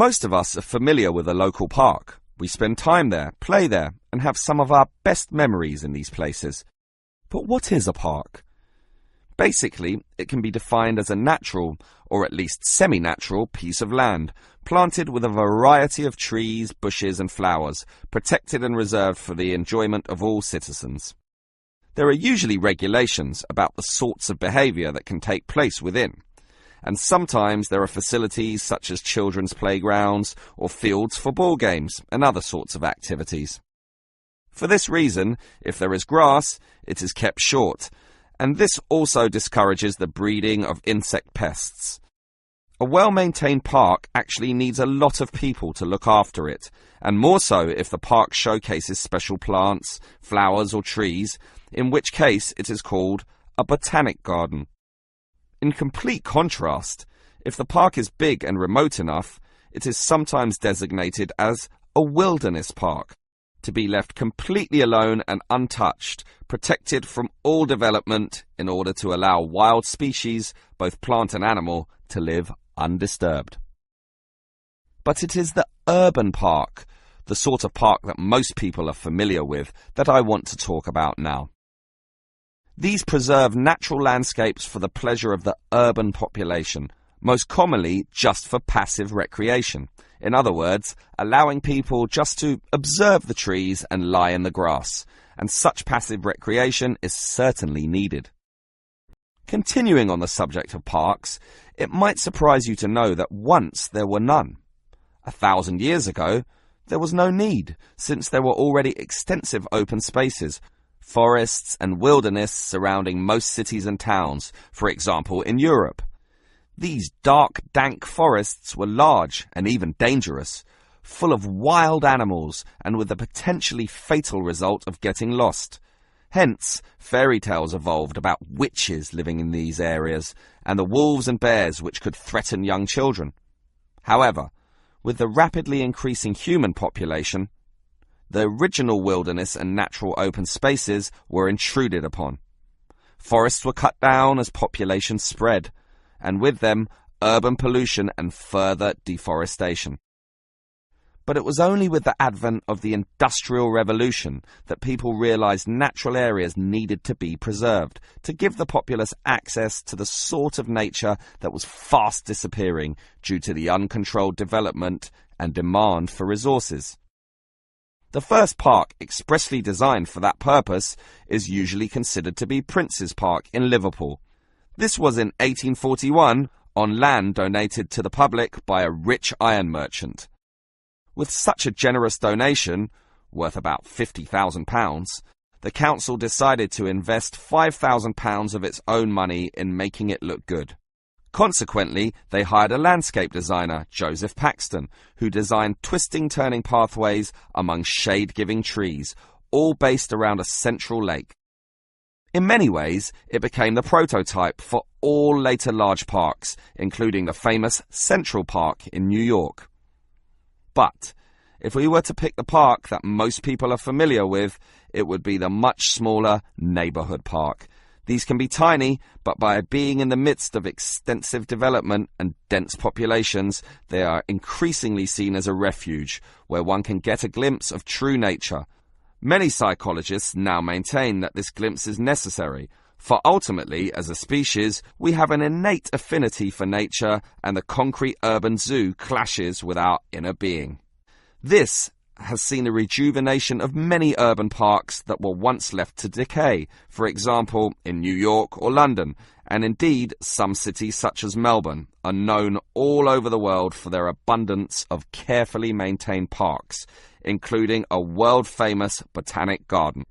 Most of us are familiar with a local park. We spend time there, play there, and have some of our best memories in these places. But what is a park? Basically, it can be defined as a natural, or at least semi-natural, piece of land, planted with a variety of trees, bushes and flowers, protected and reserved for the enjoyment of all citizens. There are usually regulations about the sorts of behaviour that can take place within, and sometimes there are facilities such as children's playgrounds or fields for ball games and other sorts of activities. For this reason, if there is grass, it is kept short, and this also discourages the breeding of insect pests. A well-maintained park actually needs a lot of people to look after it, and more so if the park showcases special plants, flowers or trees, in which case it is called a botanic garden. In complete contrast, if the park is big and remote enough, it is sometimes designated as a wilderness park, to be left completely alone and untouched, protected from all development in order to allow wild species, both plant and animal, to live undisturbed. But it is the urban park, the sort of park that most people are familiar with, that I want to talk about now. These preserve natural landscapes for the pleasure of the urban population, most commonly just for passive recreation. In other words, allowing people just to observe the trees and lie in the grass, and such passive recreation is certainly needed. Continuing on the subject of parks, it might surprise you to know that once there were none. 1,000 years ago, there was no need, since there were already extensive open spaces, forests and wilderness surrounding most cities and towns, for example in Europe. These dark, dank forests were large and even dangerous, full of wild animals and with the potentially fatal result of getting lost. Hence, fairy tales evolved about witches living in these areas and the wolves and bears which could threaten young children. However, with the rapidly increasing human population, the original wilderness and natural open spaces were intruded upon. Forests were cut down as population spread, and with them urban pollution and further deforestation. But it was only with the advent of the Industrial Revolution that people realized natural areas needed to be preserved to give the populace access to the sort of nature that was fast disappearing due to the uncontrolled development and demand for resources. The first park expressly designed for that purpose is usually considered to be Prince's Park in Liverpool. This was in 1841 on land donated to the public by a rich iron merchant. With such a generous donation, worth about £50,000, the council decided to invest £5,000 of its own money in making it look good. Consequently, they hired a landscape designer, Joseph Paxton, who designed twisting turning pathways among shade-giving trees, all based around a central lake. In many ways, it became the prototype for all later large parks, including the famous Central Park in New York. But if we were to pick the park that most people are familiar with, it would be the much smaller neighbourhood park. These can be tiny, but by being in the midst of extensive development and dense populations, they are increasingly seen as a refuge where one can get a glimpse of true nature. Many psychologists now maintain that this glimpse is necessary, for ultimately, as a species, we have an innate affinity for nature, and the concrete urban zoo clashes with our inner being. This has seen the rejuvenation of many urban parks that were once left to decay, for example in New York or London, and indeed some cities such as Melbourne are known all over the world for their abundance of carefully maintained parks, including a world-famous botanic garden.